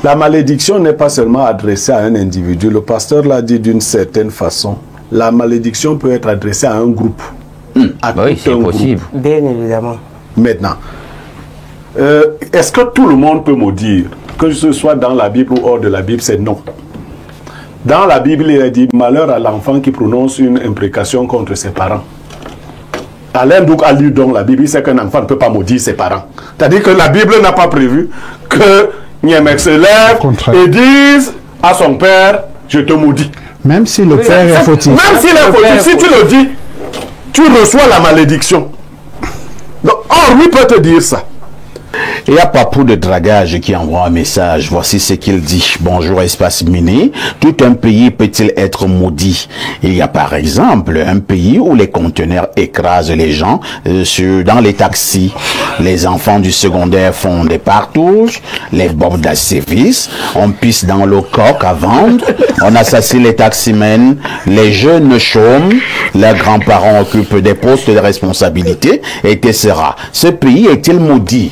La malédiction n'est pas seulement adressée à un individu. Le pasteur l'a dit d'une certaine façon. La malédiction peut être adressée à un groupe. Oui, c'est possible. Bien évidemment. Maintenant, est-ce que tout le monde peut maudire? Que ce soit dans la Bible ou hors de la Bible, c'est non. Dans la Bible, il est dit malheur à l'enfant qui prononce une imprécation contre ses parents. Alain Douk a lu donc la Bible, il sait qu'un enfant ne peut pas maudire ses parents. C'est-à-dire que la Bible n'a pas prévu que Niemek se lève et dise à son père, je te maudis. Même si le père est fautif. Même s'il est fautif, si tu le dis, tu reçois la malédiction. Donc, or, lui peut te dire ça. Il y a Papou de Dragage qui envoie un message. Voici ce qu'il dit. Bonjour Espace Mini. Tout un pays peut-il être maudit? Il y a par exemple un pays où les conteneurs écrasent les gens dans les taxis. Les enfants du secondaire font des partouches. Les bobs d'assévis. On pisse dans le coq à vendre. On assassine les taximens. Les jeunes chôment. Leurs grands-parents occupent des postes de responsabilité, etc. Ce pays est-il maudit?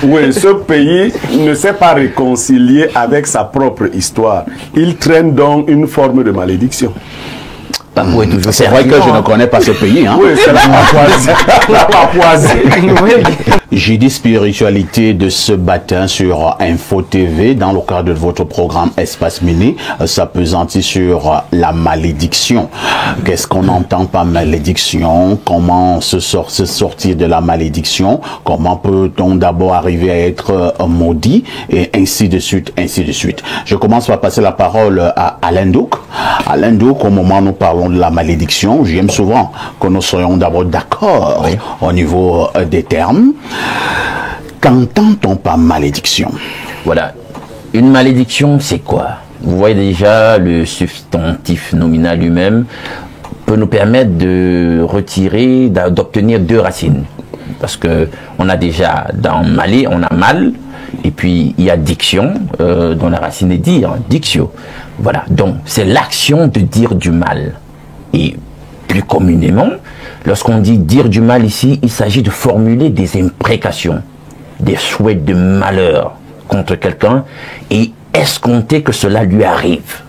Oui, ce pays ne s'est pas réconcilié avec sa propre histoire. Il traîne donc une forme de malédiction. C'est vrai que je ne connais pas ce pays. Hein? Oui, c'est la Papouasie. La Papouasie. J'ai dit spiritualité de ce matin sur Info TV dans le cadre de votre programme Espace Mini, s'appesantit sur la malédiction. Qu'est-ce qu'on entend par malédiction? Comment se sortir de la malédiction? Comment peut-on d'abord arriver à être maudit? Et ainsi de suite, ainsi de suite. Je commence par passer la parole à Alain Douk. Alain Douk, au moment où nous parlons de la malédiction, j'aime souvent que nous soyons d'abord d'accord au niveau des termes. Qu'entend-on par malédiction? Voilà. Une malédiction, c'est quoi? Vous voyez déjà, le substantif nominal lui-même peut nous permettre de retirer, d'obtenir deux racines. Parce que on a déjà, dans malé, on a mal, et puis il y a diction, dont la racine est dire, dictio. Voilà. Donc, c'est l'action de dire du mal. Et plus communément, lorsqu'on dit dire du mal ici, il s'agit de formuler des imprécations, des souhaits de malheur contre quelqu'un et escompter que cela lui arrive.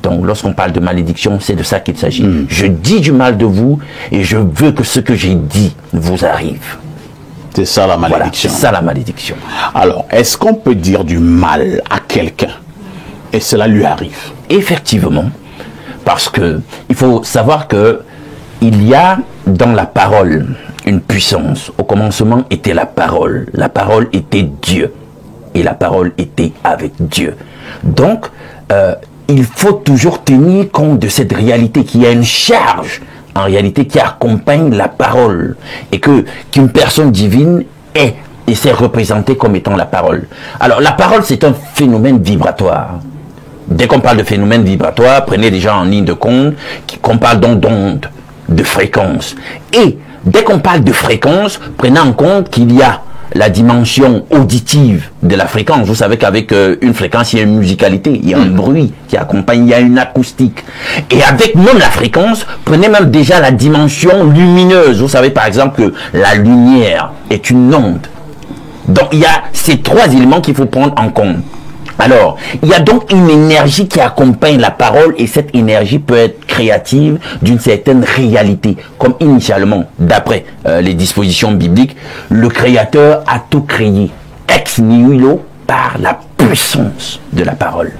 Donc lorsqu'on parle de malédiction, c'est de ça qu'il s'agit. Je dis du mal de vous et je veux que ce que j'ai dit vous arrive. C'est ça la malédiction. Voilà, c'est ça la malédiction. Alors, est-ce qu'on peut dire du mal à quelqu'un et cela lui arrive? Effectivement. Parce que il faut savoir que il y a dans la parole une puissance. Au commencement était la parole était Dieu et la parole était avec Dieu. Donc il faut toujours tenir compte de cette réalité qui a une charge en réalité qui accompagne la parole et qu'une personne divine est et s'est représentée comme étant la parole. Alors la parole c'est un phénomène vibratoire. Dès qu'on parle de phénomène vibratoire, prenez déjà en ligne de compte qu'on parle donc d'onde, de fréquence. Et dès qu'on parle de fréquence, prenez en compte qu'il y a la dimension auditive de la fréquence. Vous savez qu'avec une fréquence, il y a une musicalité, il y a un bruit qui accompagne, il y a une acoustique. Et avec même la fréquence, prenez même déjà la dimension lumineuse. Vous savez par exemple que la lumière est une onde. Donc il y a ces trois éléments qu'il faut prendre en compte. Alors, il y a donc une énergie qui accompagne la parole et cette énergie peut être créative d'une certaine réalité. Comme initialement, d'après les dispositions bibliques, le Créateur a tout créé, ex nihilo, par la puissance de la parole.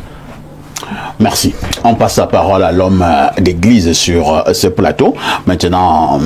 Merci. On passe la parole à l'homme d'église sur ce plateau. Maintenant,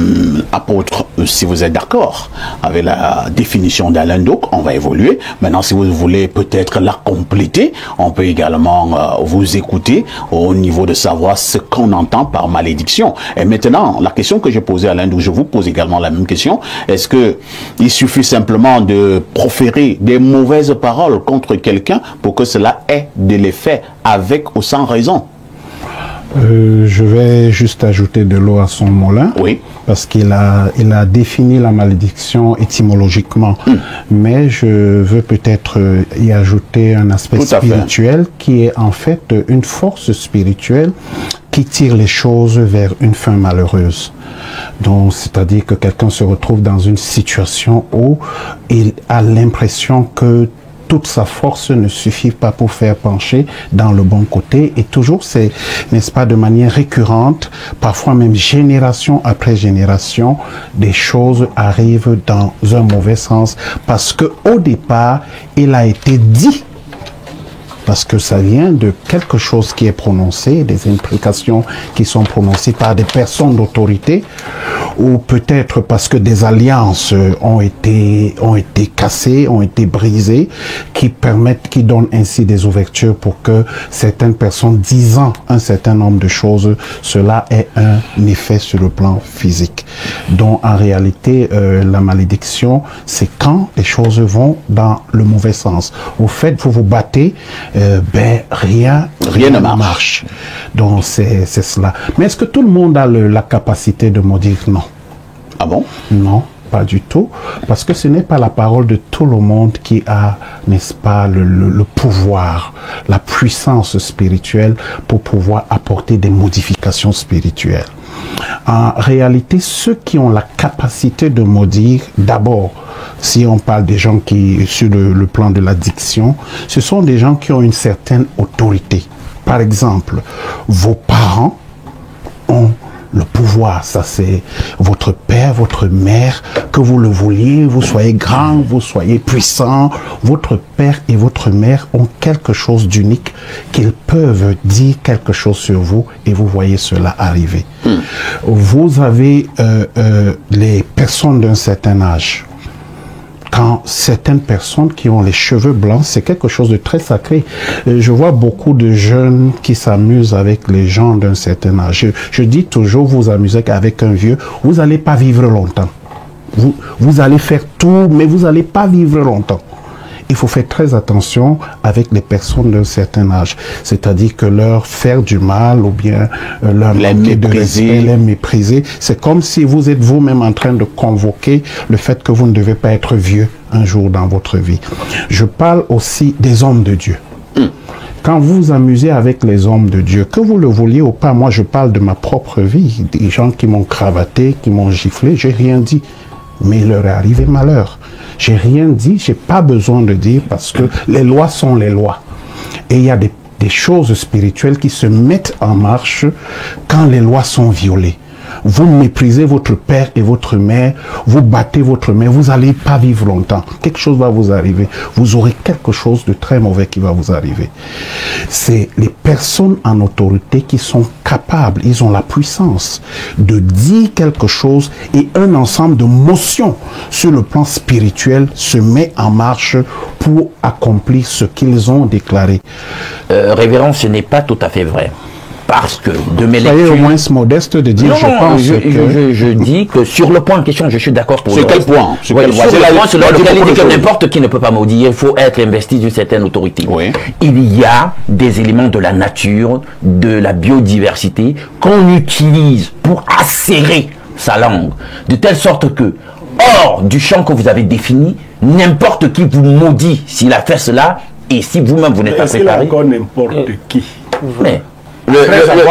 apôtre, si vous êtes d'accord avec la définition d'Alain Douk, on va évoluer. Maintenant, si vous voulez peut-être la compléter, on peut également vous écouter au niveau de savoir ce qu'on entend par malédiction. Et maintenant, la question que j'ai posée à Alain Douk, je vous pose également la même question. Est-ce que il suffit simplement de proférer des mauvaises paroles contre quelqu'un pour que cela ait de l'effet avec ou sans raison? Je vais juste ajouter de l'eau à son moulin. Oui. Parce qu'il a défini la malédiction étymologiquement. Mais je veux peut-être y ajouter un aspect spirituel qui est en fait une force spirituelle qui tire les choses vers une fin malheureuse. Donc, c'est-à-dire que quelqu'un se retrouve dans une situation où il a l'impression que toute sa force ne suffit pas pour faire pencher dans le bon côté. Et toujours, c'est, n'est-ce pas, de manière récurrente, parfois même génération après génération, des choses arrivent dans un mauvais sens parce que au départ, il a été dit, parce que ça vient de quelque chose qui est prononcé, des implications qui sont prononcées par des personnes d'autorité, ou peut-être parce que des alliances ont été cassées, ont été brisées, qui donnent ainsi des ouvertures pour que certaines personnes disant un certain nombre de choses, cela ait un effet sur le plan physique. Donc en réalité, la malédiction, c'est quand les choses vont dans le mauvais sens. Au fait, vous vous battez, rien ne marche. Donc c'est cela. Mais est-ce que tout le monde a la capacité de maudire? Non. Ah bon? Non, pas du tout. Parce que ce n'est pas la parole de tout le monde qui a, n'est-ce pas, le pouvoir, la puissance spirituelle pour pouvoir apporter des modifications spirituelles. En réalité, ceux qui ont la capacité de maudire, d'abord, si on parle des gens qui, sur le plan de l'addiction, ce sont des gens qui ont une certaine autorité. Par exemple, vos parents ont le pouvoir, ça c'est votre père, votre mère, que vous le vouliez, vous soyez grand, vous soyez puissant, votre père et votre mère ont quelque chose d'unique, qu'ils peuvent dire quelque chose sur vous et vous voyez cela arriver. Vous avez les personnes d'un certain âge. Quand certaines personnes qui ont les cheveux blancs, c'est quelque chose de très sacré. Je vois beaucoup de jeunes qui s'amusent avec les gens d'un certain âge. Je dis toujours, vous amusez avec un vieux, vous n'allez pas vivre longtemps. Vous allez faire tout, mais vous n'allez pas vivre longtemps. Il faut faire très attention avec les personnes d'un certain âge. C'est-à-dire que leur faire du mal ou bien leur manquer de respect, les mépriser, c'est comme si vous êtes vous-même en train de convoquer le fait que vous ne devez pas être vieux un jour dans votre vie. Je parle aussi des hommes de Dieu. Quand vous vous amusez avec les hommes de Dieu, que vous le vouliez ou pas, moi je parle de ma propre vie, des gens qui m'ont cravaté, qui m'ont giflé, j'ai rien dit. Mais il leur est arrivé malheur. J'ai rien dit, j'ai pas besoin de dire parce que les lois sont les lois. Et il y a des choses spirituelles qui se mettent en marche quand les lois sont violées. Vous méprisez votre père et votre mère, vous battez votre mère, vous n'allez pas vivre longtemps. Quelque chose va vous arriver. Vous aurez quelque chose de très mauvais qui va vous arriver. C'est les personnes en autorité qui sont capables, ils ont la puissance de dire quelque chose et un ensemble de motions sur le plan spirituel se met en marche pour accomplir ce qu'ils ont déclaré. Révérend, ce n'est pas tout à fait vrai. Parce que de mes lectures... Soyez au moins modeste de dire, je dis que sur le point en question, je suis d'accord pour sur quel point? Sur le point sur lequel il dit que n'importe qui ne peut pas maudire, il faut être investi d'une certaine autorité. Oui. Il y a des éléments de la nature, de la biodiversité, qu'on utilise pour acérer sa langue, de telle sorte que, hors du champ que vous avez défini, n'importe qui vous maudit s'il a fait cela, et si vous-même vous n'êtes pas préparé... encore n'importe qui. Mais,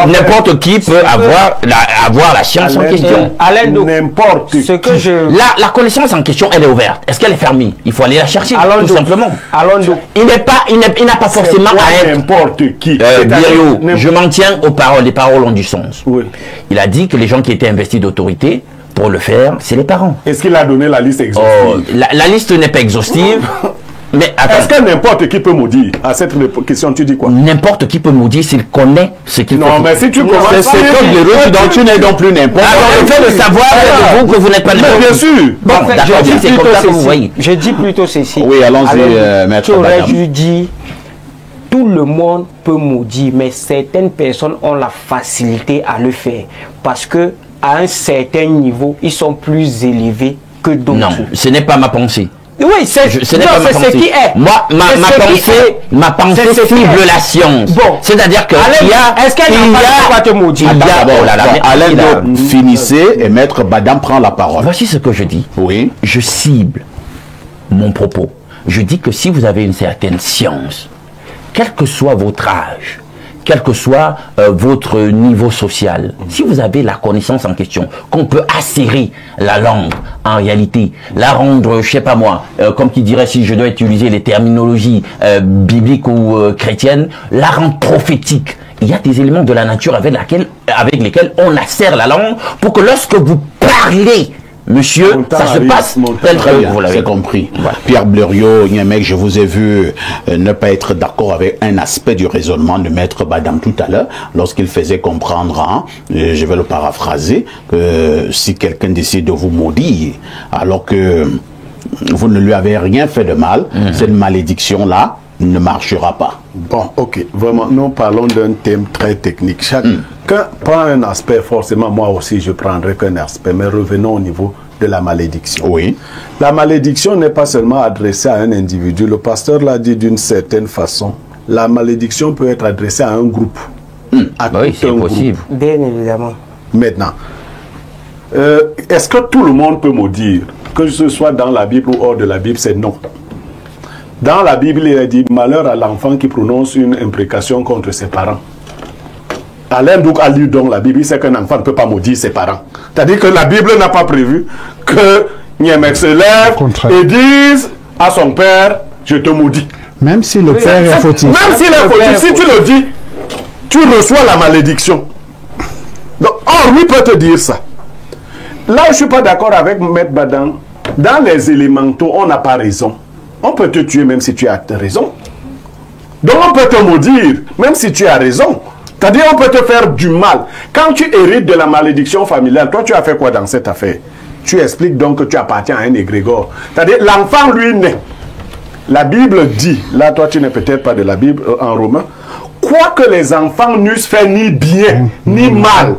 n'importe qui peut avoir la science en question. N'importe qui. La connaissance en question, elle est ouverte. Est-ce qu'elle est fermée? Il faut aller la chercher, tout simplement. Il n'a pas forcément à être... N'importe qui. Birio, je m'en tiens aux paroles. Les paroles ont du sens. Oui. Il a dit que les gens qui étaient investis d'autorité, pour le faire, c'est les parents. Est-ce qu'il a donné la liste exhaustive? La liste n'est pas exhaustive. Mais est-ce que n'importe qui peut maudire? À cette question, tu dis quoi? N'importe qui peut maudire s'il connaît ce qu'il fait. Non, mais si tu commences à c'est comme des routes dont tu n'es donc plus n'importe. Alors, le fait de savoir de vous que vous n'êtes pas n'importe. Bien sûr. Bon, d'accord, c'est comme ça que vous voyez. Je dis plutôt ceci. Oui, allons-y, maître. Tu aurais dû dire, tout le monde peut maudire, mais certaines personnes ont la facilité à le faire. Parce que à un certain niveau, ils sont plus élevés que d'autres. Non, ce n'est pas ma pensée. Oui, c'est ce qui est. Moi, ma pensée cible la science. Bon. C'est-à-dire que est-ce qu'elle n'a pas quoi te maudire? Alain, finissez et maître Badam prend la parole. Voici ce que je dis. Oui. Je cible mon propos. Je dis que si vous avez une certaine science, quel que soit votre âge, quel que soit votre niveau social, si vous avez la connaissance en question, qu'on peut acérer la langue, en réalité, la rendre, je sais pas moi, comme qui dirait, si je dois utiliser les terminologies bibliques ou chrétiennes, la rendre prophétique. Il y a des éléments de la nature avec lesquels on acère la langue pour que lorsque vous parlez, monsieur, ça se passe tel que vous l'avez compris. Voilà. Pierre Blériot, Niamey, je vous ai vu ne pas être d'accord avec un aspect du raisonnement de Maître Badam tout à l'heure, lorsqu'il faisait comprendre, je vais le paraphraser, que si quelqu'un décide de vous maudire, alors que vous ne lui avez rien fait de mal, cette malédiction-là ne marchera pas. Bon, ok, vraiment, nous parlons d'un thème très technique. Chacun prend un aspect, forcément, moi aussi je prendrai qu'un aspect, mais revenons au niveau de la malédiction. Oui. La malédiction n'est pas seulement adressée à un individu, le pasteur l'a dit d'une certaine façon, la malédiction peut être adressée à un groupe. À oui, c'est possible. Bien évidemment. Maintenant, est-ce que tout le monde peut maudire, que ce soit dans la Bible ou hors de la Bible? C'est non. Dans la Bible, il est dit malheur à l'enfant qui prononce une imprécation contre ses parents. Alain Douk a lu donc la Bible, il sait qu'un enfant ne peut pas maudire ses parents. C'est-à-dire que la Bible n'a pas prévu que Niamey se lève et dise à son père, je te maudis. Même si le père est fautif. Même s'il est fautif, si tu le dis, tu reçois la malédiction. Donc, or, lui peut te dire ça. Là, je ne suis pas d'accord avec Maître Badam. Dans les élémentaux, on n'a pas raison. On peut te tuer même si tu as raison. Donc on peut te maudire même si tu as raison. C'est-à-dire on peut te faire du mal. Quand tu hérites de la malédiction familiale, toi tu as fait quoi dans cette affaire? Tu expliques donc que tu appartiens à un égrégore. C'est-à-dire l'enfant lui naît. La Bible dit, là toi tu n'es peut-être pas de la Bible en romain, quoi que les enfants n'eussent fait ni bien ni mal,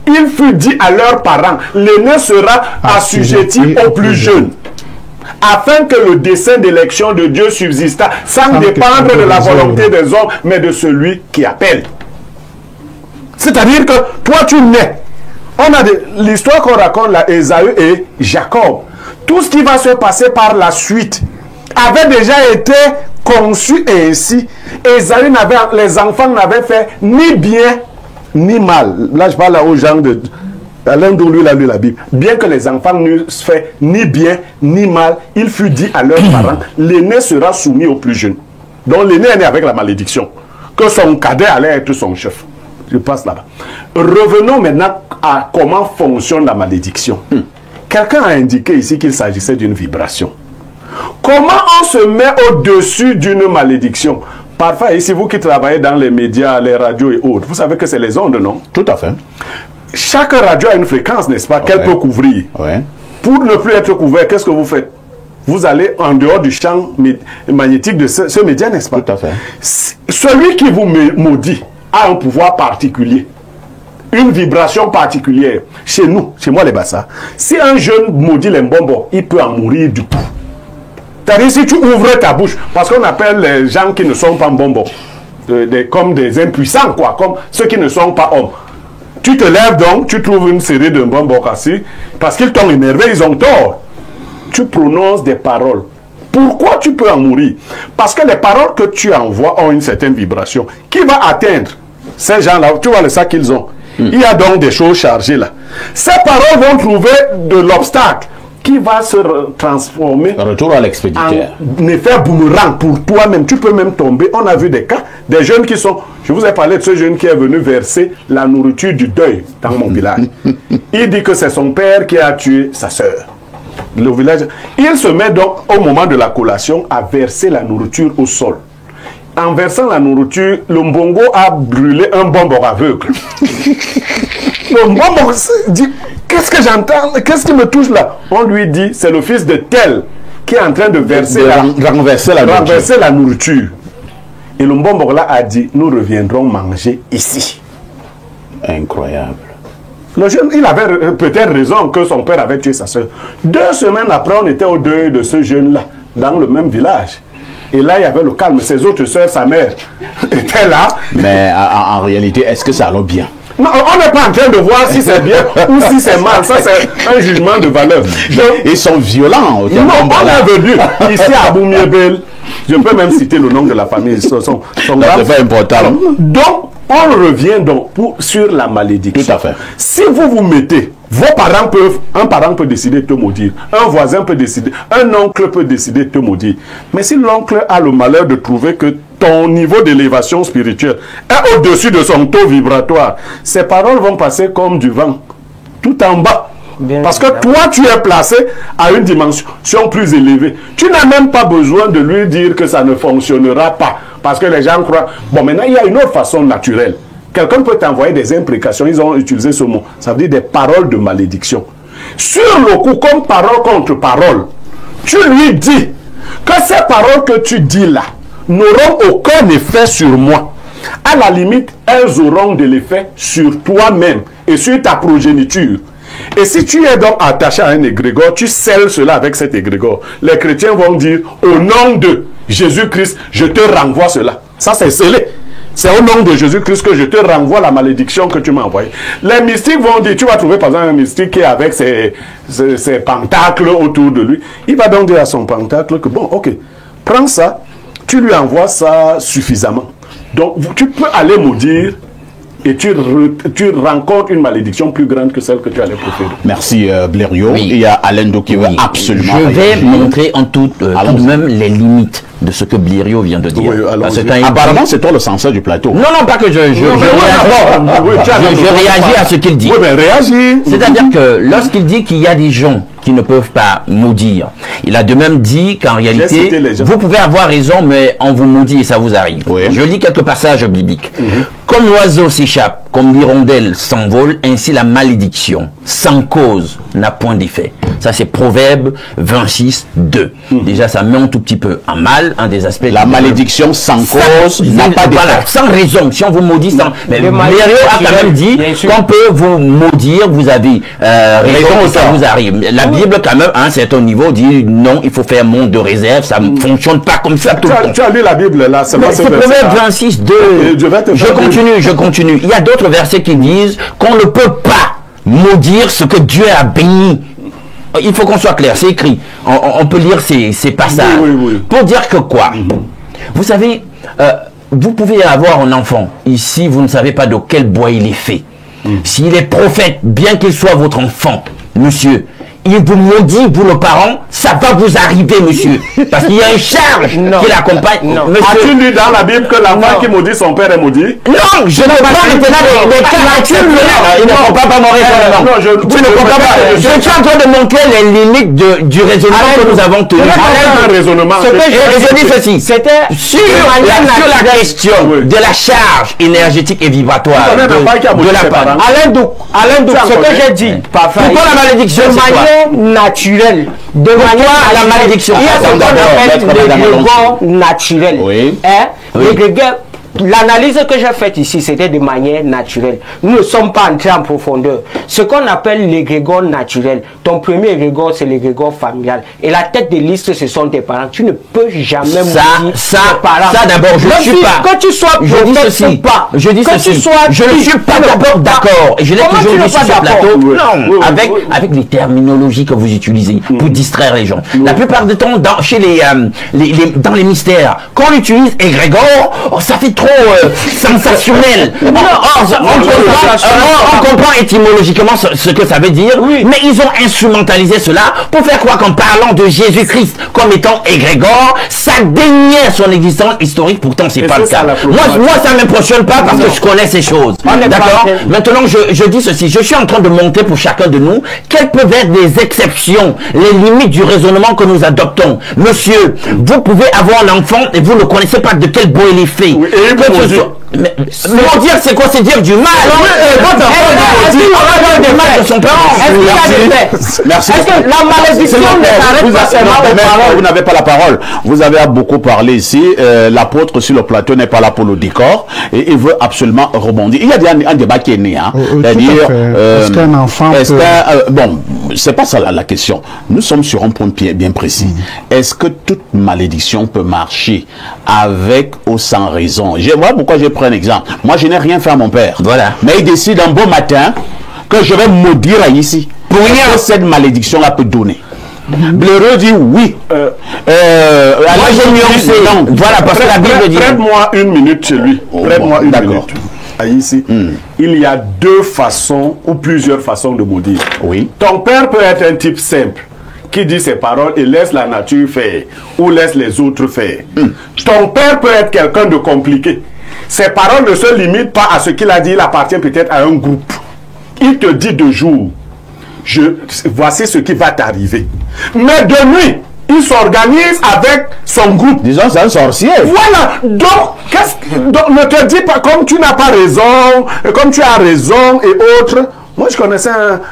il fut dit à leurs parents, l'aîné sera assujetti au plus jeune, afin que le dessein d'élection de Dieu subsista sans dépendre de la volonté des hommes, mais de celui qui appelle. C'est-à-dire que toi tu nais. On a l'histoire qu'on raconte là, Ésaü et Jacob. Tout ce qui va se passer par la suite avait déjà été conçu ainsi. Ésaü les enfants n'avaient fait ni bien ni mal. Là je parle aux gens de Alain dont lui a lu la Bible. Bien que les enfants n'eussent fait ni bien ni mal, il fut dit à leurs parents, l'aîné sera soumis au plus jeune. Donc l'aîné est né avec la malédiction, que son cadet allait être son chef. Je passe là-bas. Revenons maintenant à comment fonctionne la malédiction. Quelqu'un a indiqué ici qu'il s'agissait d'une vibration. Comment on se met au-dessus d'une malédiction? Parfois, ici, vous qui travaillez dans les médias, les radios et autres, vous savez que c'est les ondes, non? Tout à fait. Chaque radio a une fréquence, n'est-ce pas, qu'elle peut couvrir. Pour ne plus être couvert, qu'est-ce que vous faites? Vous allez en dehors du champ magnétique de ce média, n'est-ce pas? Tout à fait. Celui qui vous maudit a un pouvoir particulier, une vibration particulière. Chez nous, chez moi les Bassa, si un jeune maudit les bonbons, il peut en mourir du coup. C'est-à-dire si tu ouvres ta bouche, parce qu'on appelle les gens qui ne sont pas bonbons, comme des impuissants, quoi, comme ceux qui ne sont pas hommes. Tu te lèves donc, tu trouves une série de bonbons cassés, parce qu'ils t'ont énervé, ils ont tort. Tu prononces des paroles. Pourquoi tu peux en mourir? Parce que les paroles que tu envoies ont une certaine vibration qui va atteindre ces gens-là. Tu vois le sac qu'ils ont. Il y a donc des choses chargées là. Ces paroles vont trouver de l'obstacle qui va se transformer Retour à l'expéditeur. en effet boomerang pour toi-même. Tu peux même tomber. On a vu des cas, des jeunes qui sont... Je vous ai parlé de ce jeune qui est venu verser la nourriture du deuil dans mon village. Il dit que c'est son père qui a tué sa sœur. Le village, il se met donc au moment de la collation à verser la nourriture au sol. En versant la nourriture, le mbongo a brûlé un bonbon aveugle. Le bonbon dit, qu'est-ce que j'entends? Qu'est-ce qui me touche là? On lui dit, c'est le fils de tel qui est en train de verser renverser la nourriture. Et le mbongo là a dit, nous reviendrons manger ici. Incroyable. Le jeune, il avait peut-être raison que son père avait tué sa soeur. 2 semaines après, on était au deuil de ce jeune-là, dans le même village. Et là, il y avait le calme. Ses autres soeurs, sa mère, étaient là. Mais en réalité, est-ce que ça allait bien? Non, on n'est pas en train de voir si c'est bien ou si c'est mal. Ça, c'est un jugement de valeur. Donc, ils sont violents. Non, on est venu ici à Boumiébel. Je peux même citer le nom de la famille. C'est pas important. Donc, On revient donc sur la malédiction. Tout à fait. Si vous vous mettez, un parent peut décider de te maudire, un voisin peut décider, un oncle peut décider de te maudire. Mais si l'oncle a le malheur de trouver que ton niveau d'élévation spirituelle est au-dessus de son taux vibratoire, ces paroles vont passer comme du vent, tout en bas. Parce que toi, tu es placé à une dimension plus élevée. Tu n'as même pas besoin de lui dire que ça ne fonctionnera pas. Parce que les gens croient... Bon, maintenant, il y a une autre façon naturelle. Quelqu'un peut t'envoyer des imprécations. Ils ont utilisé ce mot. Ça veut dire des paroles de malédiction. Sur le coup, comme parole contre parole, tu lui dis que ces paroles que tu dis là n'auront aucun effet sur moi. À la limite, elles auront de l'effet sur toi-même et sur ta progéniture. Et si tu es donc attaché à un égrégore, tu scelles cela avec cet égrégore. Les chrétiens vont dire, au nom de Jésus-Christ, je te renvoie cela. Ça, c'est scellé. C'est au nom de Jésus-Christ que je te renvoie la malédiction que tu m'as envoyée. Les mystiques vont dire, tu vas trouver par exemple un mystique qui est avec ses pentacles autour de lui. Il va donc dire à son pentacle que, bon, ok, prends ça, tu lui envoies ça suffisamment. Donc, tu peux aller maudire et tu rencontres une malédiction plus grande que celle que tu allais proférer. Merci Blériot. Oui. Il y a Alain Do qui veut absolument Je vais réagir. montrer en tout de même les limites de ce que Blériot vient de dire. Oui, Parce que Apparemment, c'est toi le censeur du plateau. Non, pas que je réagis à ce qu'il dit. Oui, mais réagis. C'est-à-dire que lorsqu'il dit qu'il y a des gens qui ne peuvent pas maudire, il a de même dit qu'en réalité, vous pouvez avoir raison, mais on vous maudit et ça vous arrive. Oui. Je lis quelques passages bibliques. Comme l'oiseau s'échappe, comme l'hirondelle s'envole, ainsi la malédiction, sans cause, n'a point d'effet. Ça, c'est Proverbe 26, 2. Déjà, ça met un tout petit peu en mal, un des aspects. La malédiction sans cause n'a pas d'effet. Voilà, sans raison. Si on vous maudit sans... Mais Blériot a quand même dit qu'on peut vous maudire, vous avez raison, ça vous arrive. La Bible, quand même, à un certain niveau, dit non, il faut faire monde de réserve, ça ne fonctionne pas comme ça tout le temps. Tu as lu la Bible là, c'est pas ce verset. C'est Proverbe 26, 2. Je continue. Il y a d'autres versets qui disent qu'on ne peut pas maudire ce que Dieu a béni. Il faut qu'on soit clair, c'est écrit. On peut lire ces passages. Oui. Pour dire que quoi? Vous savez, vous pouvez avoir un enfant. Ici, vous ne savez pas de quel bois il est fait. S'il est prophète, bien qu'il soit votre enfant, monsieur, il vous maudit, vous le parent, ça va vous arriver, monsieur. Parce qu'il y a une charge qui l'accompagne. As-tu lu dans la Bible que l'enfant qui maudit son père est maudit? Non, je ne veux pas maintenant les cas exceptionnels. Il ne comprend pas mon raisonnement. Tu ne comprends pas. Je suis en train de montrer les limites du raisonnement que nous avons tenu. Un raisonnement. Je dis ceci. C'était sur la question de la charge énergétique et vibratoire de la part. Alain Douk, ce que j'ai dit, pourquoi la malédiction, c'est quoi? Naturelle. De manière la malédiction. Il y a ce qu'on appelle l'égrégore naturel. Oui. L'égrégore, l'analyse que j'ai faite ici, c'était de manière naturelle. Nous ne sommes pas entrés en profondeur. Ce qu'on appelle l'égrégore naturel, ton premier égrégore, c'est l'égrégore familial. Et la tête de liste, ce sont tes parents. Tu ne peux jamais mourir tes parents. Ça d'abord, je ne suis pas. Que tu sois prophète ou pas. Je dis ceci. Je ne suis pas d'abord d'accord. Et je l'ai toujours dit sur ce plateau. Non. Avec les terminologies que vous utilisez pour distraire les gens. La plupart du temps, dans les mystères, quand on utilise égrégore, ça fait trop sensationnel. On comprend étymologiquement ce que ça veut dire, mais ils ont instrumentalisé cela pour faire croire qu'en parlant de Jésus-Christ comme étant égrégore, ça déniait son existence historique. Pourtant, c'est pas le cas. Moi, ça ne m'impressionne pas parce que je connais ces choses. D'accord? Maintenant, je dis ceci. Je suis en train de montrer pour chacun de nous quelles peuvent être les exceptions, les limites du raisonnement que nous adoptons. Monsieur, vous pouvez avoir l'enfant et vous ne connaissez pas de quel bois il est fait. Mais maudire, c'est quoi? C'est dire du mal. De son parent. Merci. Est-ce que la malédiction ne s'arrête pas seulement aux parents? Vous n'avez pas la parole. Vous avez beaucoup parlé ici. L'apôtre sur le plateau n'est pas là pour le décor et il veut absolument rebondir. Il y a un débat qui est né. C'est-à-dire, est-ce qu'un enfant bon, c'est pas ça la question. Nous sommes sur un point bien précis. Est-ce que toute malédiction peut marcher avec ou sans raison? Voilà pourquoi je prends un exemple. Moi, je n'ai rien fait à mon père. Voilà. Mais il décide un beau matin que je vais maudire ici. Pour rien que cette malédiction-là peut donner. Blériot dit oui. Moi, j'ai nuancé. Voilà, parce que la Bible dit... Prête-moi une minute chez lui. Prête-moi une minute. ici, il y a deux façons ou plusieurs façons de maudire. Oui. Ton père peut être un type simple qui dit ses paroles et laisse la nature faire ou laisse les autres faire. Ton père peut être quelqu'un de compliqué. Ses paroles ne se limitent pas à ce qu'il a dit, il appartient peut-être à un groupe. Il te dit de jour, voici ce qui va t'arriver. Mais de nuit, il s'organise avec son groupe. Disons, c'est un sorcier. Voilà. Donc, ne te dis pas, comme tu n'as pas raison, comme tu as raison et autres. Moi, je connaissais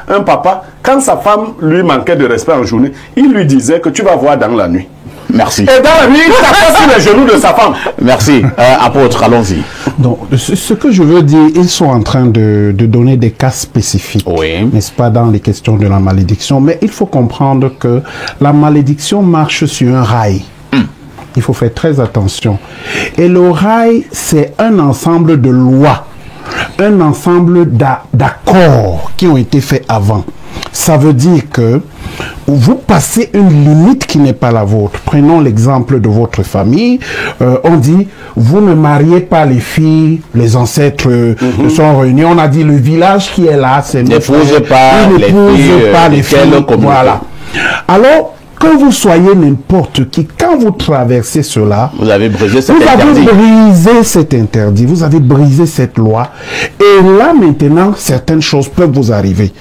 un papa, quand sa femme lui manquait de respect en journée, il lui disait que tu vas voir dans la nuit. Merci. Et dans la nuit, il tapait sur les genoux de sa femme. Merci. Apôtre, allons-y. Donc, ce que je veux dire, ils sont en train de donner des cas spécifiques, oui, n'est-ce pas, dans les questions de la malédiction. Mais il faut comprendre que la malédiction marche sur un rail. Il faut faire très attention. Et le rail, c'est un ensemble de lois, un ensemble d'accords qui ont été faits avant. Ça veut dire que vous passez une limite qui n'est pas la vôtre. Prenons l'exemple de votre famille. On dit, vous ne mariez pas les filles, les ancêtres sont réunis. On a dit, le village qui est là, c'est notre... N'épousez pas les filles. Voilà. Alors, que vous soyez n'importe qui, quand vous traversez cela, vous avez brisé cet interdit. Vous avez brisé cet interdit, vous avez brisé cette loi. Et là, maintenant, certaines choses peuvent vous arriver.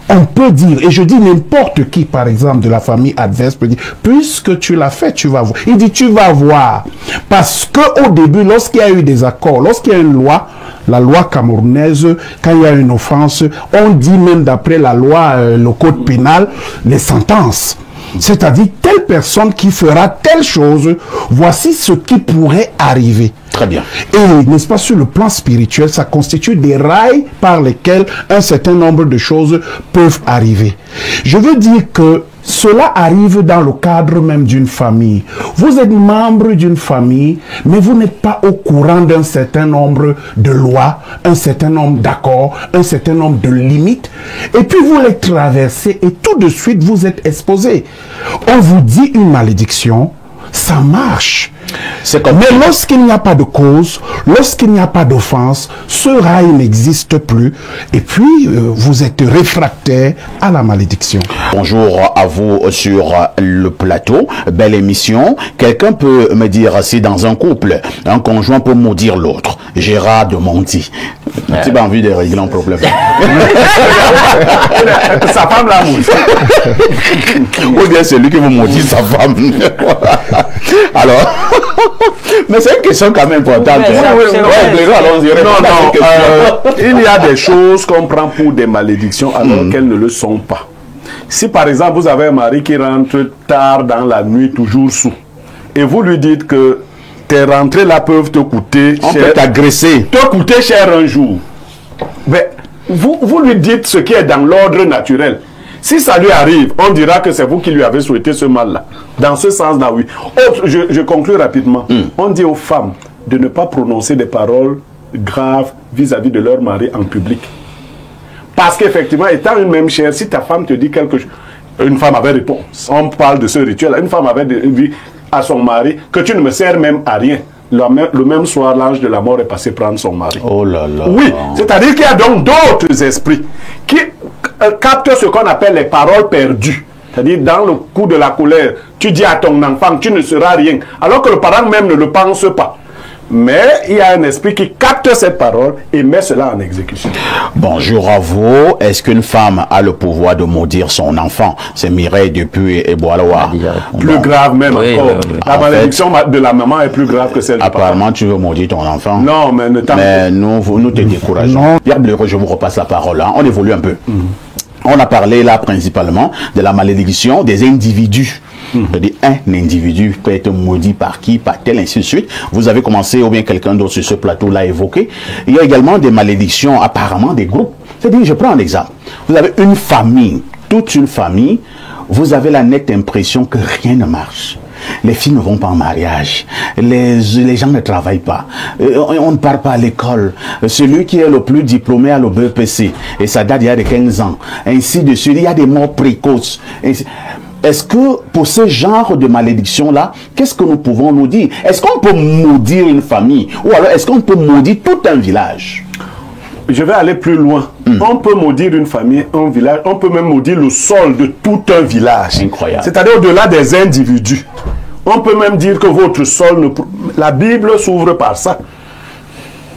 On peut dire, et je dis n'importe qui, par exemple, de la famille adverse, peut dire, puisque tu l'as fait, tu vas voir. Il dit, tu vas voir. Parce que au début, lorsqu'il y a eu des accords, lorsqu'il y a une loi, la loi camerounaise, quand il y a une offense, on dit même d'après la loi, le code pénal, les sentences. C'est-à-dire, telle personne qui fera telle chose, voici ce qui pourrait arriver. Très bien. Et, n'est-ce pas, sur le plan spirituel, ça constitue des rails par lesquels un certain nombre de choses peuvent arriver. Je veux dire que cela arrive dans le cadre même d'une famille. Vous êtes membre d'une famille, mais vous n'êtes pas au courant d'un certain nombre de lois, un certain nombre d'accords, un certain nombre de limites. Et puis vous les traversez et tout de suite vous êtes exposé. On vous dit une malédiction, ça marche. Mais lorsqu'il n'y a pas de cause, lorsqu'il n'y a pas d'offense, ce rail n'existe plus. Et puis, vous êtes réfractaire à la malédiction. Bonjour à vous sur le plateau. Belle émission. Quelqu'un peut me dire si dans un couple, un conjoint peut maudire l'autre. Gérard de Monti. Tu as envie de régler un problème. Sa femme l'a maudit. Ou bien c'est lui qui vous maudit sa femme. Alors, mais c'est une question quand même importante. Il y a des choses qu'on prend pour des malédictions alors qu'elles ne le sont pas. Si par exemple vous avez un mari qui rentre tard dans la nuit, toujours sous, et vous lui dites que tes rentrées là peuvent te coûter cher, peut t'agresser, te coûter cher un jour, mais vous lui dites ce qui est dans l'ordre naturel. Si ça lui arrive, on dira que c'est vous qui lui avez souhaité ce mal-là. Dans ce sens-là, oui. Je conclue rapidement. On dit aux femmes de ne pas prononcer des paroles graves vis-à-vis de leur mari en public. Parce qu'effectivement, étant une même chair, si ta femme te dit quelque chose, une femme avait répondu, on parle de ce rituel, une femme avait dit à son mari que tu ne me sers même à rien. Le même soir, l'ange de la mort est passé prendre son mari. Oh là là. Oui, c'est-à-dire qu'il y a donc d'autres esprits qui captent ce qu'on appelle les paroles perdues. C'est-à-dire, dans le coup de la colère, tu dis à ton enfant, tu ne seras rien, alors que le parent même ne le pense pas. Mais il y a un esprit qui capte cette parole et met cela en exécution. Bonjour à vous. Est-ce qu'une femme a le pouvoir de maudire son enfant? C'est Mireille depuis Eboaloa. Plus grave même encore. La malédiction de la maman est plus grave que celle du papa. Apparemment, tu veux maudire ton enfant. Non, mais ne t'en Mais nous te décourageons. Pierre Blaireau, je vous repasse la parole. Hein. On évolue un peu. On a parlé là principalement de la malédiction des individus. C'est-à-dire un individu peut être maudit par qui, par tel, ainsi de suite. Vous avez commencé, ou bien quelqu'un d'autre sur ce plateau l'a évoqué. Il y a également des malédictions apparemment des groupes. C'est-à-dire, je prends un exemple. Vous avez une famille, toute une famille, vous avez la nette impression que rien ne marche. Les filles ne vont pas en mariage, les gens ne travaillent pas, on ne part pas à l'école, celui qui est le plus diplômé a le BEPC, et ça date il y a de 15 ans, ainsi de suite, il y a des morts précoces. Est-ce que pour ce genre de malédiction-là, qu'est-ce que nous pouvons nous dire? Est-ce qu'on peut maudire une famille? Ou alors est-ce qu'on peut maudire tout un village? je vais aller plus loin. On peut maudire une famille, un village, on peut même maudire le sol de tout un village. Incroyable. C'est-à-dire au-delà des individus. On peut même dire que votre sol ne... La Bible s'ouvre par ça.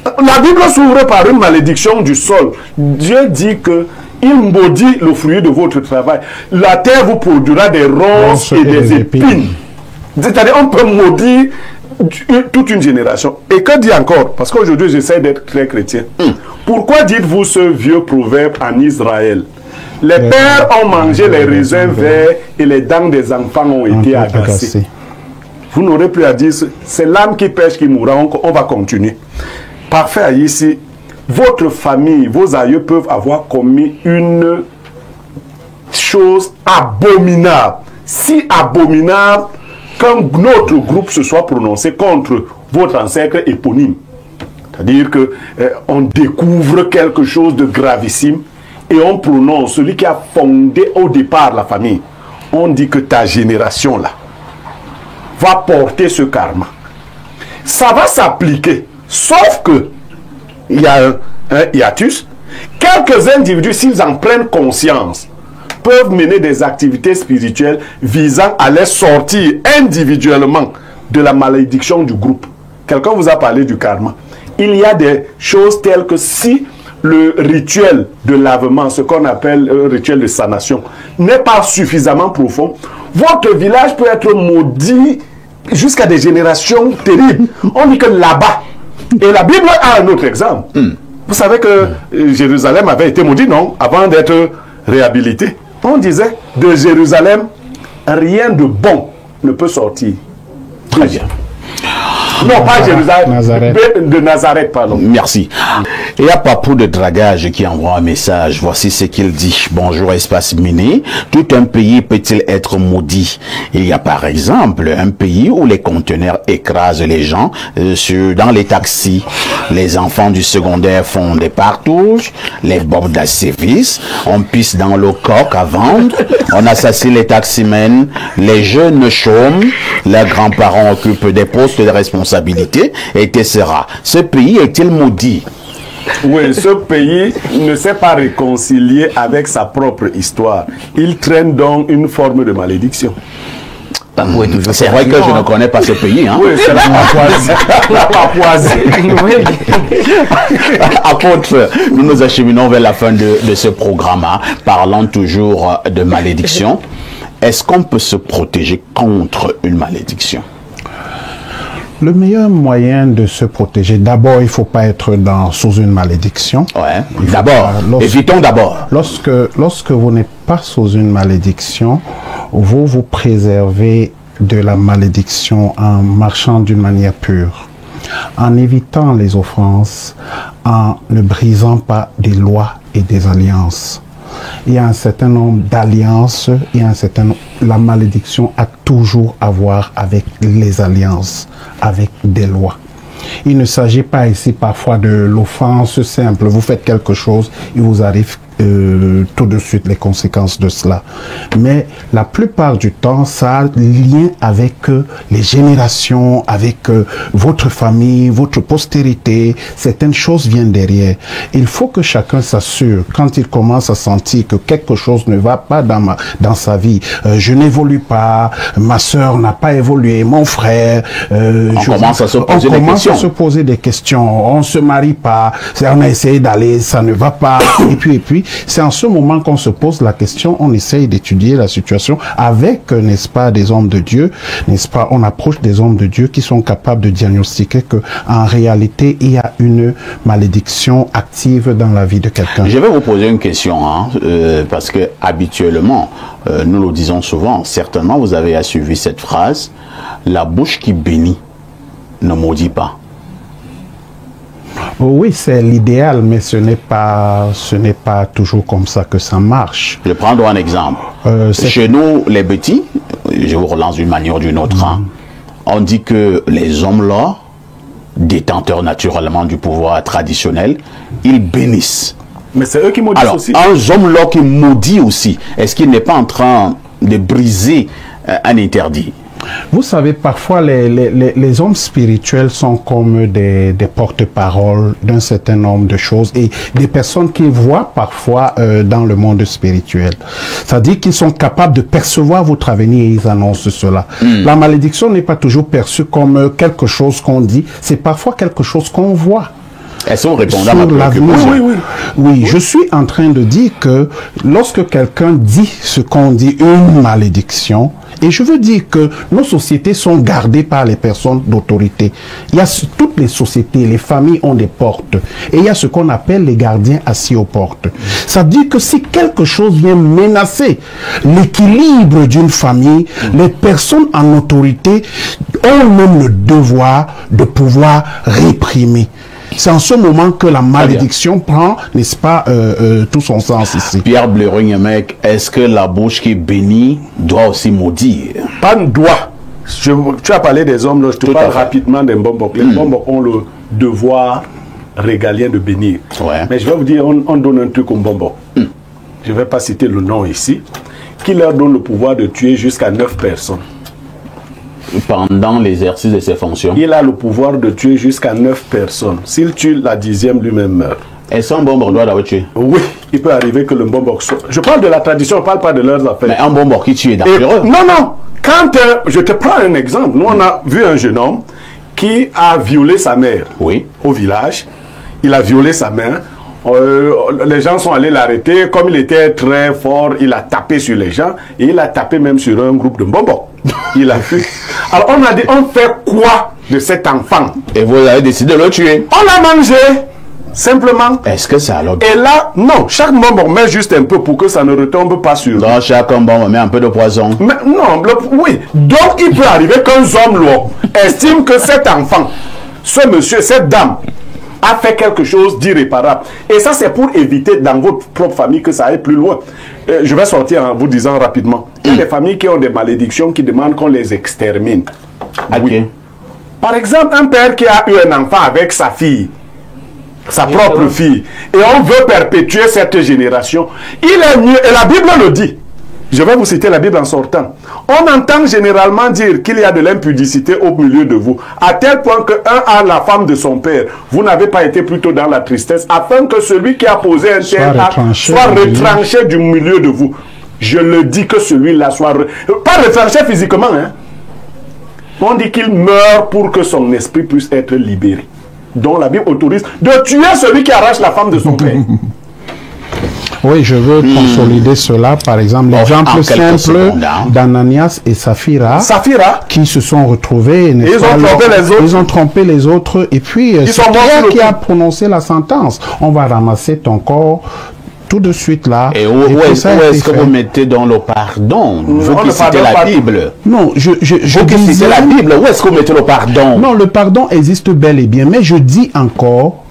La Bible s'ouvre par une malédiction du sol. Dieu dit que il maudit le fruit de votre travail. La terre vous produira des ronces et des épines. C'est-à-dire on peut maudire toute une génération. Et que dit encore? Parce qu'aujourd'hui j'essaie d'être très chrétien. Pourquoi dites-vous ce vieux proverbe en Israël? Les pères ont mangé les raisins verts et les dents des enfants ont été agacées. Vous n'aurez plus à dire, c'est l'âme qui pêche qui mourra, on va continuer. Parfait ici. Votre famille, vos aïeux peuvent avoir commis une chose abominable. Si abominable qu'un autre groupe se soit prononcé contre votre ancêtre éponyme. C'est-à-dire que on découvre quelque chose de gravissime et on prononce celui qui a fondé au départ la famille. On dit que ta génération là va porter ce karma. Ça va s'appliquer, sauf que il y a un hiatus. Quelques individus, s'ils en prennent conscience, peuvent mener des activités spirituelles visant à les sortir individuellement de la malédiction du groupe. Quelqu'un vous a parlé du karma. Il y a des choses telles que si le rituel de lavement, ce qu'on appelle un rituel de sanation, n'est pas suffisamment profond, votre village peut être maudit jusqu'à des générations terribles. On dit que là-bas, et la Bible a un autre exemple. Vous savez que Jérusalem avait été maudit, non? Avant d'être réhabilité. On disait, de Jérusalem, rien de bon ne peut sortir. Très bien. Non, pas Jérusalem, Nazareth. de Nazareth, pardon. Merci. Et à Papou de Dragage qui envoie un message, voici ce qu'il dit. Bonjour Espace Mini, tout un pays peut-il être maudit? Il y a par exemple un pays où les conteneurs écrasent les gens dans les taxis. Les enfants du secondaire font des partouches, les bordas sévissent, on pisse dans le coq à vendre, on assassine les taximens, les jeunes chôment, leurs grands-parents occupent des postes de responsabilité, etc. Ce pays est-il maudit? Oui, ce pays ne s'est pas réconcilié avec sa propre histoire. Il traîne donc une forme de malédiction. C'est vrai que je ne connais pas ce pays. Hein? Oui, c'est la Papouasie. La Papouasie. Apôtre, nous nous acheminons vers la fin de ce programme, hein, parlant toujours de malédiction. Est-ce qu'on peut se protéger contre une malédiction? Le meilleur moyen de se protéger, d'abord, il ne faut pas être sous une malédiction. Ouais. D'abord, évitons d'abord. Lorsque vous n'êtes pas sous une malédiction, vous vous préservez de la malédiction en marchant d'une manière pure, en évitant les offenses, en ne brisant pas des lois et des alliances. Il y a un certain nombre d'alliances, la malédiction a toujours à voir avec les alliances, avec des lois. Il ne s'agit pas ici parfois de l'offense simple. Vous faites quelque chose, il vous arrive tout de suite les conséquences de cela. Mais la plupart du temps, ça a lien avec les générations, avec votre famille, votre postérité. Certaines choses viennent derrière. Il faut que chacun s'assure, quand il commence à sentir que quelque chose ne va pas dans sa vie, je n'évolue pas, ma soeur n'a pas évolué, mon frère... on commence à se poser des questions. On se marie pas, on a essayé d'aller, ça ne va pas, et puis, c'est en ce moment qu'on se pose la question, on essaye d'étudier la situation avec, n'est-ce pas, des hommes de Dieu, n'est-ce pas, on approche des hommes de Dieu qui sont capables de diagnostiquer que, en réalité, il y a une malédiction active dans la vie de quelqu'un. Je vais vous poser une question, hein, parce que habituellement, nous le disons souvent, certainement vous avez suivi cette phrase, la bouche qui bénit ne maudit pas. Oui, c'est l'idéal, mais ce n'est pas toujours comme ça que ça marche. Je vais prendre un exemple. Chez nous, les petits, je vous relance d'une manière ou d'une autre, hein, on dit que les hommes-là, détenteurs naturellement du pouvoir traditionnel, ils bénissent. Mais c'est eux qui maudissent aussi. Un homme-là qui maudit aussi, est-ce qu'il n'est pas en train de briser un interdit? Vous savez, parfois les hommes spirituels sont comme des porte-paroles d'un certain nombre de choses et des personnes qui voient parfois dans le monde spirituel. C'est-à-dire qu'ils sont capables de percevoir votre avenir et ils annoncent cela. La malédiction n'est pas toujours perçue comme quelque chose qu'on dit, c'est parfois quelque chose qu'on voit. Elles sont répondables à oui, je suis en train de dire que lorsque quelqu'un dit ce qu'on dit, une malédiction, et je veux dire que nos sociétés sont gardées par les personnes d'autorité. Il y a toutes les sociétés, les familles ont des portes, et il y a ce qu'on appelle les gardiens assis aux portes. Ça veut dire que si quelque chose vient menacer l'équilibre d'une famille, les personnes en autorité ont même le devoir de pouvoir réprimer. C'est en ce moment que la malédiction prend, n'est-ce pas, tout son sens ici. Pierre Bleuring-Mec, est-ce que la bouche qui bénit doit aussi maudire? Pas doit. Tu as parlé des hommes, là, je te parle rapidement des Mbombok. Les Mbombok ont le devoir régalien de bénir. Ouais. Mais je vais vous dire, on donne un truc aux Mbombok. Je ne vais pas citer le nom ici. Qui leur donne le pouvoir de tuer jusqu'à 9 personnes. Pendant l'exercice de ses fonctions. Il a le pouvoir de tuer jusqu'à 9 personnes. S'il tue la 10e, lui-même meurt. Et son Mbombok doit l'avoir tué? Oui, il peut arriver que le Mbombok soit... Je parle de la tradition, je ne parle pas de leurs affaires. Mais un Mbombok qui tue est dangereux. Non. Quand je te prends un exemple, nous on a vu un jeune homme qui a violé sa mère au village. Il a violé sa mère. Les gens sont allés l'arrêter. Comme il était très fort, il a tapé sur les gens et il a tapé même sur un groupe de Mbombok. Il a fui. Alors on a dit, on fait quoi de cet enfant? Et vous avez décidé de le tuer? On l'a mangé, simplement. Est-ce que ça alors? Et là, non, chaque Mbombok met juste un peu pour que ça ne retombe pas sur lui. Dans chaque Mbombok met un peu de poison. Mais, non, oui. Donc il peut arriver qu'un homme lourd estime que cet enfant, ce monsieur, cette dame, a fait quelque chose d'irréparable. Et ça, c'est pour éviter dans votre propre famille que ça aille plus loin. Je vais sortir en vous disant rapidement. Il y a des familles qui ont des malédictions qui demandent qu'on les extermine. Oui. Par exemple, un père qui a eu un enfant avec sa fille, sa propre fille, et on veut perpétuer cette génération, il est mieux, et la Bible le dit. Je vais vous citer la Bible en sortant. On entend généralement dire qu'il y a de l'impudicité au milieu de vous, à tel point que un a la femme de son père. Vous n'avez pas été plutôt dans la tristesse, afin que celui qui a posé un tel acte soit retranché du milieu de vous. Je le dis que celui-là soit... Pas retranché physiquement, hein. On dit qu'il meurt pour que son esprit puisse être libéré. Donc la Bible autorise de tuer celui qui arrache la femme de son père. Oui, je veux consolider cela. Par exemple, l'exemple simple d'Ananias et Saphira, qui se sont retrouvés. Ils ont trompé les autres. Et puis, c'est Pierre qui a prononcé la sentence. On va ramasser ton corps tout de suite là. Et où est-ce que vous mettez dans le pardon? Vous qui citez la Bible. Non, je disais la Bible. Où est-ce que vous mettez le pardon? Non, le pardon existe bel et bien. Mais je dis encore...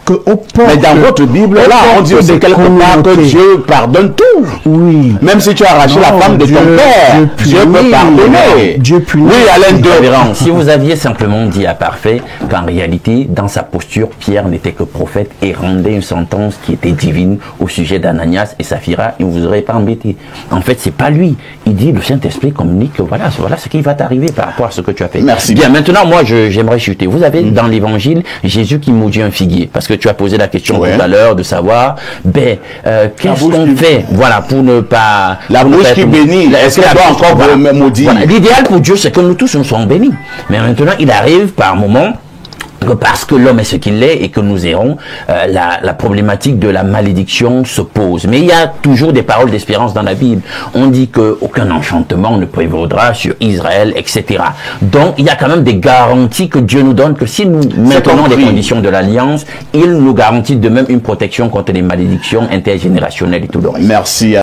Mais dans votre Bible, là, on dit aussi quelque part que Dieu pardonne tout. Oui. Même si tu as arraché la femme de ton père, Dieu peut pardonner. Dieu punit. Oui, Alain de Si vous aviez simplement dit à Parfait qu'en réalité, dans sa posture, Pierre n'était que prophète et rendait une sentence qui était divine au sujet d'Ananias et Saphira, il ne vous aurait pas embêté. En fait, c'est pas lui. Il dit, le Saint-Esprit communique que voilà ce qui va t'arriver par rapport à ce que tu as fait. Merci. Bien, maintenant, moi, j'aimerais chuter. Vous avez dans l'évangile Jésus qui maudit un figuier. Parce que tu as posé la question tout à l'heure de savoir, qu'est-ce qu'on fait, voilà, pour ne pas... La bouche qui bénit, est-ce qu'elle doit encore me maudire? Voilà. L'idéal pour Dieu, c'est que nous tous nous soyons bénis. Mais maintenant, il arrive par moments que parce que l'homme est ce qu'il est et que nous errons, la problématique de la malédiction se pose. Mais il y a toujours des paroles d'espérance dans la Bible. On dit qu'aucun enchantement ne prévaudra sur Israël, etc. Donc, il y a quand même des garanties que Dieu nous donne, que si nous maintenons les conditions de l'alliance, il nous garantit de même une protection contre les malédictions intergénérationnelles et tout le reste. Merci.